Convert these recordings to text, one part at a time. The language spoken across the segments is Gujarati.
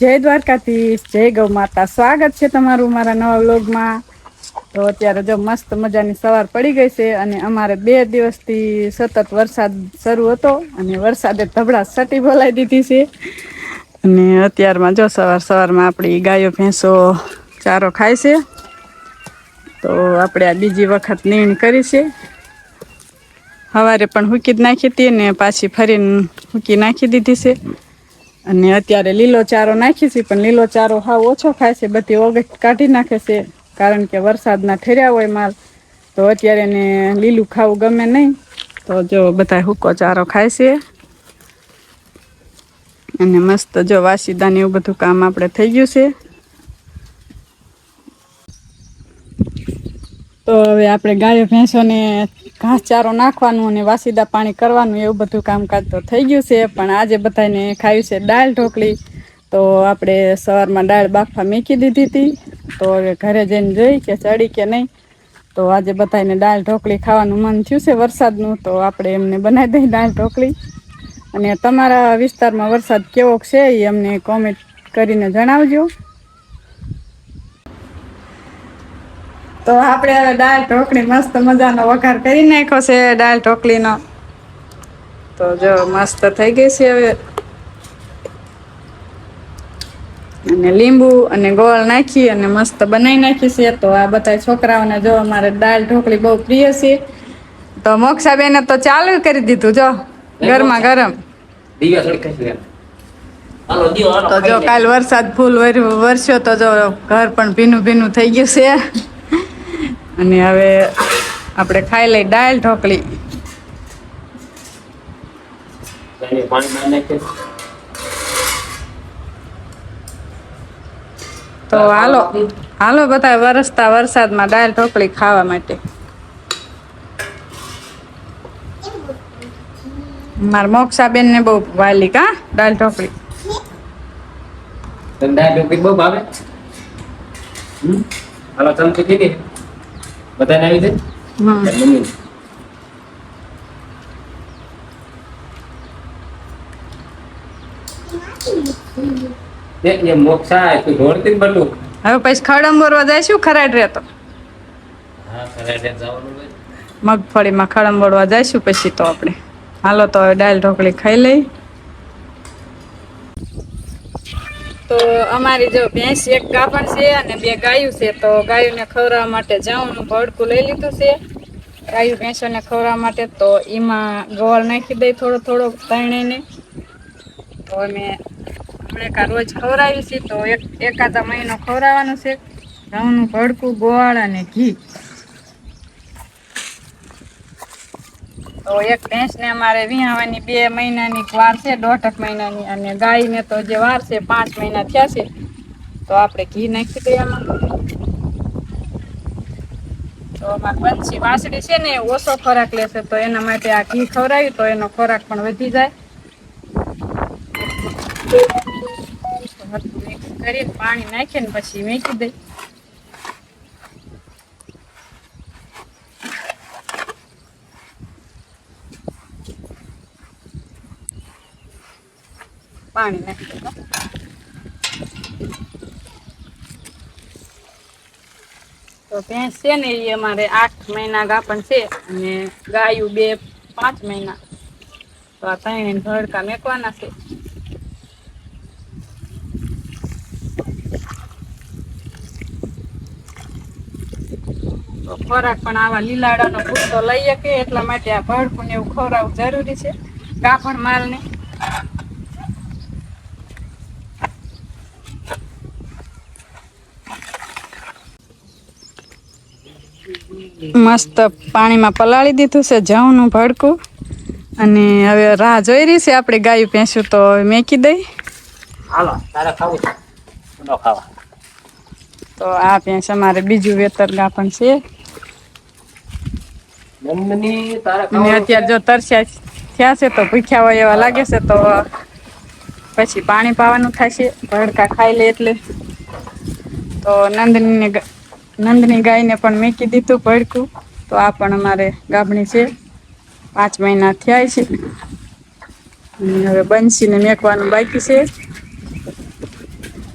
જય દ્વારકાધીશ, જય ગૌ માતા. સ્વાગત છે તમારું મારા નવા વ્લોગમાં. તો અત્યારે જો મસ્ત મજાની સવાર પડી ગઈ છે અને અમારે 2 દિવસથી સતત વરસાદ શરૂ હતો અને વરસાદે ધબડા સટી બોલાવી દીધી છે. અને અત્યારમાં જો સવારમાં આપણી ગાયો ભેંસો ચારો ખાય છે. તો આપડે આ બીજી વખત નીણ કરી છે. હવારે પણ હૂકી જ નાખી હતી ને પાછી ફરીને હૂકી નાખી દીધી છે. અને અત્યારે લીલો ચારો નાખી છે પણ લીલો ચારો હાવ ઓછો ખાય છે, બધી ઓગસ્ટ કાઢી નાખે છે. કારણ કે વરસાદના ઠર્યા હોય માલ તો અત્યારે એને લીલું ખાવું ગમે નહી. તો જો બધા હુક્કો ચારો ખાય છે. અને મસ્ત જો વાસીદાને એવું બધું કામ આપડે થઈ ગયું છે. તો હવે આપડે ગાયો ભેંસોને ઘાસચારો નાખવાનું અને વાસીદા પાણી કરવાનું એવું બધું કામકાજ તો થઈ ગયું છે. પણ આજે બધાને ખાવી છે દાળ ઢોકળી. તો આપડે સવારમાં દાળ બાફા મૂકી દીધી હતી. તો હવે ઘરે જઈને જોઈ કે ચડી કે નહી. તો આજે બધાને દાળ ઢોકળી ખાવાનું મન થયું છે વરસાદનું, તો આપડે એમને બનાવી દઈ દાળ ઢોકળી. અને તમારા વિસ્તારમાં વરસાદ કેવોક છે એ અમને કોમેન્ટ કરીને જણાવજો. તો આપડે હવે દાળ ઢોકળી મસ્ત મજાનો વઘાર કરી નાખ્યો છે દાળ ઢોકળીનો. તો જો મસ્ત થઈ ગઈ છે હવે. અને લીંબુ અને ગોળ નાખી અને મસ્ત બનાવી નાખી છે. તો આ બધા છોકરાઓને જો અમારે દાળ ઢોકળી બહુ પ્રિય છે. તો મોક્ષાબેને તો ચાલુ કરી દીધું જો ગરમા ગરમ. તો જો કાલ વરસાદ ફૂલ વરસ્યો તો જો ઘર પણ ભીનું ભીનું થઈ ગયું છે. અને હવે આપડે ખાઈ લઈ દાળ ઢોકળી. તો હાલો બધા વરસતા વરસાદમાં દાળ ઢોકળી ખાવા માટે. મારા મોક્ષાબેન ને બહુ વાલી કા દાળ ઢોકળી. તને દાળ ઢોકળી બહુ ભાવે? હાલો ચમચી દીધી બધાને આવી જાય. મમ્મી એ મોક્ષા તું ઢોળતી બટું. હવે પછી ખડંબોરવા જઈશું ખરાડ રે તો. હા ખરાડ જવાનું હોય. મગફળીમાં ખડંબોળવા જઈશું પછી તો આપણે. હાલો તો હવે દાળ ઢોકળી ખાઈ લઈ. તો અમારી જો ભેંસ એક ગાભણ છે અને 2 ગાયું છે. તો ગાયોને ખવડાવવા માટે જવનું ભડકું લઈ લીધું છે. ગાયું ભેંસોને ખવડાવવા માટે તો એમાં ગોળ નાખી દઈ થોડો તરણેને. તો અમે રોજ ખવડાવી છે તો એકાદા મહિનો ખવડાવવાનું છે. ઘઉંનું ભડકું, ગોળ અને ઘી. તો એક ભેંસ ને અમારે વિહાવાની 2 મહિનાની વાર છે, 1.5 મહિનાની. અને ગાય ને તો જે વાર છે 5 મહિના થયા છે. તો આપડે ઘી નાખી દઈ આમાં. તો બંસી વાસળી છે ને ઓછો ખોરાક લેશે તો એના માટે આ ઘી ખવડાવી તો એનો ખોરાક પણ વધી જાય. મિક્સ કરીને પાણી નાખીને પછી મેકી દઈ. પાણી નાખી દો. તો ભેંસ છે ને એ અમારે 8 મહિના ગાભણ છે અને ગાયું 2 5 મહિના. તો આ ત્રણેયને ભડકા મેકવાના છે. તો ખોરાક પણ આવા લીલાડાનો પૂરતો લઈ શકે એટલા માટે આ ભડકું ને એવું ખવડાવવું જરૂરી છે ગાભણ માલને. મસ્ત પાણીમાં પલાળી દીધું છે જવનું ભડકું. અને હવે રાહ જોઈ રહી છે આપણે ગાયું ભેંસું તો મેકી દઈ. હાલો તારે ખાવું છે નો ખાવા. તો આ ભેંસ અમારે બીજું વેતર ગાભણ છે. નંદની તારે અને ખાવાનું છે. અત્યારે જો તરસ્યા થયા છે તો ભૂખ્યા હોય એવા લાગે છે તો પછી પાણી પાવાનું થશે ભડકા ખાઈ લે એટલે. તો નંદની ગાયને પણ મેકી દીધું ભડકું. તો આ પણ અમારે ગાભણી છે 5 મહિના થયા છે. હવે બંસીને મેકવાનું બાકી છે.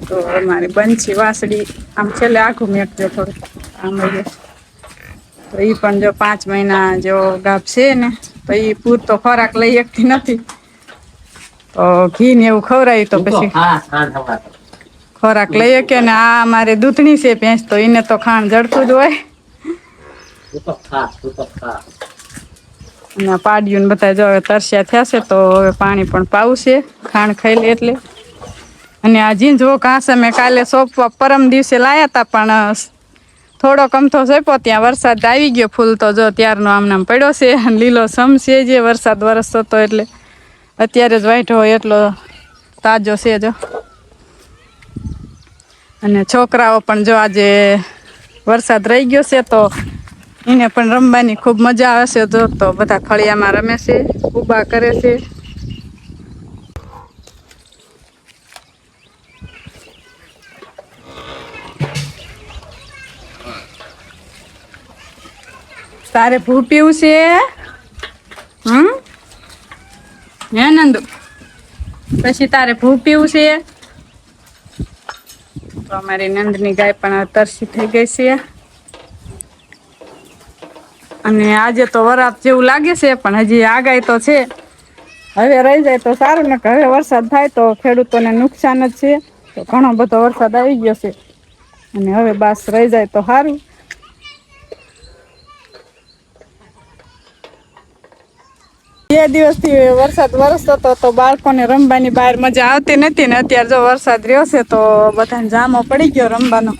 તો અમારી બંછી વાસળી આમ છેલ્લે આખું મેકજો થોડું આમ તો એ પણ જો 5 મહિના જો ગાભ છે ને તો એ પૂરતો ખોરાક લઈ શકતી નથી. તો ઘી ને એવું ખવડાવી તો પછી ખોરાક લઈએ કે ને આ અમારે દૂધણી છે ભેંસ તો એને તો ખાણ જડતું જ હોય. અને પાડ્યું ને બધા જો હવે તરસ્યા થયા છે તો હવે પાણી પણ પાવું છે ખાણ ખાઈ લે એટલે. અને આ ઝીંઝવો ઘાસ અમે કાલે સોંપવા પરમ દિવસે લાયા હતા પણ થોડો કમથો સોંપ્યો ત્યાં વરસાદ આવી ગયો ફૂલ તો જો ત્યારનો આમનામ પડ્યો છે લીલો સમ છે જે વરસાદ વરસતો હતો એટલે અત્યારે જ વાઈટ હોય એટલો તાજો છે જો. અને છોકરાઓ પણ જો આજે વરસાદ રહી ગયો છે તો એને પણ રમવાની ખૂબ મજા આવે છે જો તો બધા ફળિયામાં રમે છે ઊભા કરે છે. તારે ભૂ પીવું છે હે નંદુ પછી તારે ભૂ પીવું છે. તો અમારી નંદની ગાય પણ તરસી થઈ ગઈ છે. અને આજે તો વરાપ જેવું લાગે છે પણ હજી આગાહી તો છે. હવે રહી જાય તો સારું ને હવે વરસાદ થાય તો ખેડૂતોને નુકસાન જ છે. તો ઘણો બધો વરસાદ આવી ગયો છે અને હવે બાસ રહી જાય તો સારું. બે દિવસથી વરસાદ વરસતો હતો તો બાળકોને રમવાની બહાર મજા આવતી નથી ને અત્યારે જો વરસાદ રહ્યો છે તો બધાને જામો પડી ગયો રમવાનો.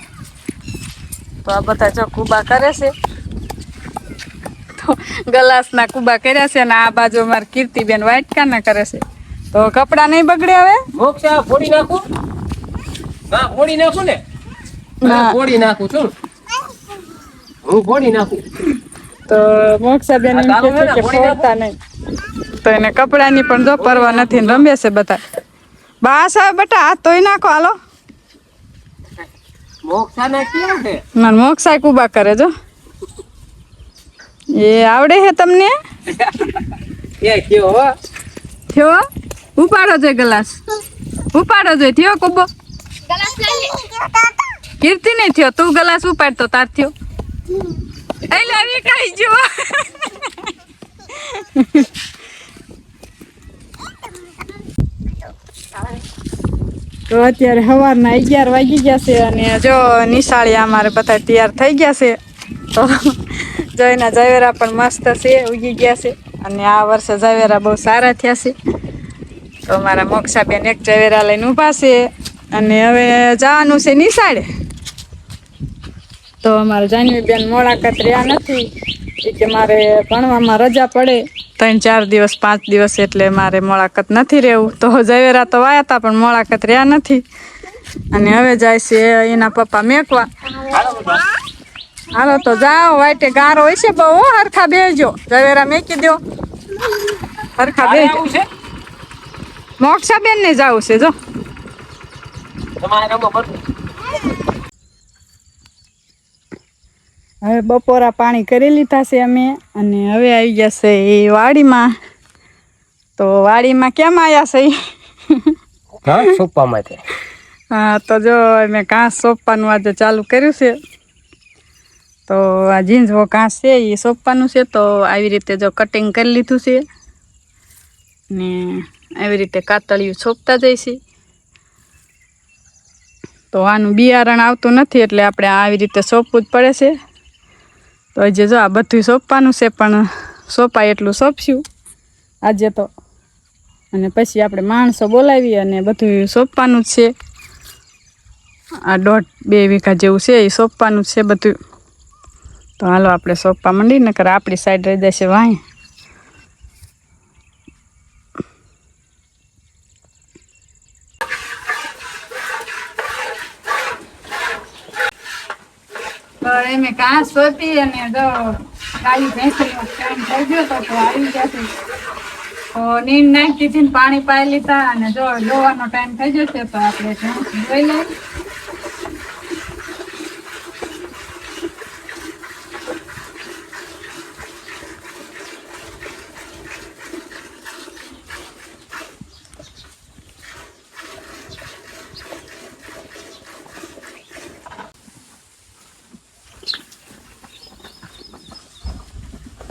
તો આ બધા જો કુબા કરે છે. તો ગલાસના કુબા કર્યા છે અને આ બાજુ અમારે કીર્તિબેન વાટકાના કરે છે. તો કપડાં નહીં બગડે હવે મોક્ષા ફોડી નાખું. હા ફોડી નાખું ને. ના ફોડી નાખું છું. હું ફોડી નાખું. તો મોક્ષાબેન એમ કે છે કે ફોડતા નહીં. તો એને કપડાની પણ જો પરવા નથી ને રમે છે બધા. બસ હવે બેટા હાથ ધોઈ નાખો હાલો. મોક્ષાને કેવું છે? માર મોક્ષા કુબા કરે જો. એ આવડે છે તમને? એ કેવો હો? થયો ઉપાડો જોઈએ ગ્લાસ. ઉપાડો જોઈએ થયો કુબો. કીર્તિ નહીં થયો તું ગ્લાસ ઉપાડતો તાર થયો. એટલે આવી કઈ જો. તો અત્યારે સવારના 11 વાગી ગયા છે અને જો નિશાળિયા અમારે બધા તૈયાર થઈ ગયા છે. તો જોઈના ઝવેરા પણ મસ્ત છે ઉગી ગયા છે અને આ વર્ષે ઝવેરા બહુ સારા થયા છે. તો મારા મોક્ષાબેન એક ઝવેરા લઈને ઊભા છે અને હવે જવાનું છે નિશાળે. તો અમારે જાનવીબેન મોડાકત રહ્યા નથી કે મારે ભણવામાં રજા પડે 3-4 દિવસ 5 દિવસ એટલે મારે મોડાકત નથી રહેવું. તો ઝવેરા તો વાયા હતા પણ મોડાકત રહ્યા નથી અને હવે જાય છે એના પપ્પા મેકવા. હાલો તો જાઓ વાટે ગારો હોય છે બહુ હરખા બેજો ઝવેરા મેકી દો હરખા બેજો. મોક્ષાબેન ને જવું છે જો. હવે બપોરા પાણી કરી લીધા છે અમે અને હવે આવી ગયા છે એ વાડીમાં. તો વાડીમાં કેમ આવ્યા છે? હા સોપવા માટે. હા તો જો મેં ઘાસ સોંપવાનું આજે ચાલુ કર્યું છે. તો આ ઝીંઝવો ઘાસ છે એ સોંપવાનું છે તો આવી રીતે જો કટિંગ કરી લીધું છે ને આવી રીતે કાતળિયું સોંપતા જઈશે. તો આનું બિયારણ આવતું નથી એટલે આપણે આવી રીતે સોંપવું જ પડે છે. તો હજી જો આ બધું સોંપવાનું છે પણ સોંપાય એટલું સોંપશું આજે તો. અને પછી આપણે માણસો બોલાવી અને બધું સોંપવાનું જ છે. આ 1.5-2 વીઘા જેવું છે એ સોંપવાનું જ છે બધું. તો હાલો આપણે સોંપવા માંડી નકર આપણી સાઈડ રહી જશે વાંય. એમે ઘાસ સોંપી અને જો ગાયું ભેંસનો ટાઈમ થઈ ગયો તો આવી જશે. તો નીંદ નાખી દીધી પાણી પાઈ લીધા અને જો દોવાનો ટાઈમ થઈ જશે તો આપણે જોઈ લઈએ.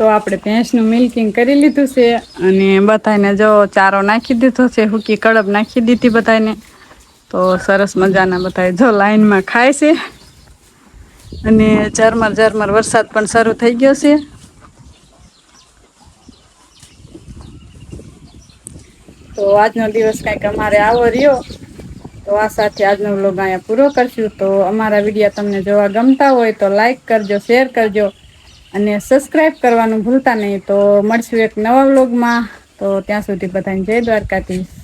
તો આપણે ભેંસનું મિલ્કિંગ કરી લીધું છે અને બધાને જો ચારો નાખી દીધો છે, હુકી કડબ નાખી દીધી બધાને. તો સરસ મજાના બધા જો લાઈનમાં ખાય છે અને ઝરમર વરસાદ પણ શરૂ થઈ ગયો છે. તો આજનો દિવસ કંઈક અમારે આવો રહ્યો. તો આ સાથે આજનો વ્લોગ અહીંયા પૂરો કરશું. તો અમારા વિડીયો તમને જોવા ગમતા હોય તો લાઈક કરજો, શેર કરજો અને સબસ્ક્રાઈબ કરવાનું ભૂલતા નહીં. તો મળશું એક નવા વ્લોગમાં. તો ત્યાં સુધી બધાને જય દ્વારકાધીશ.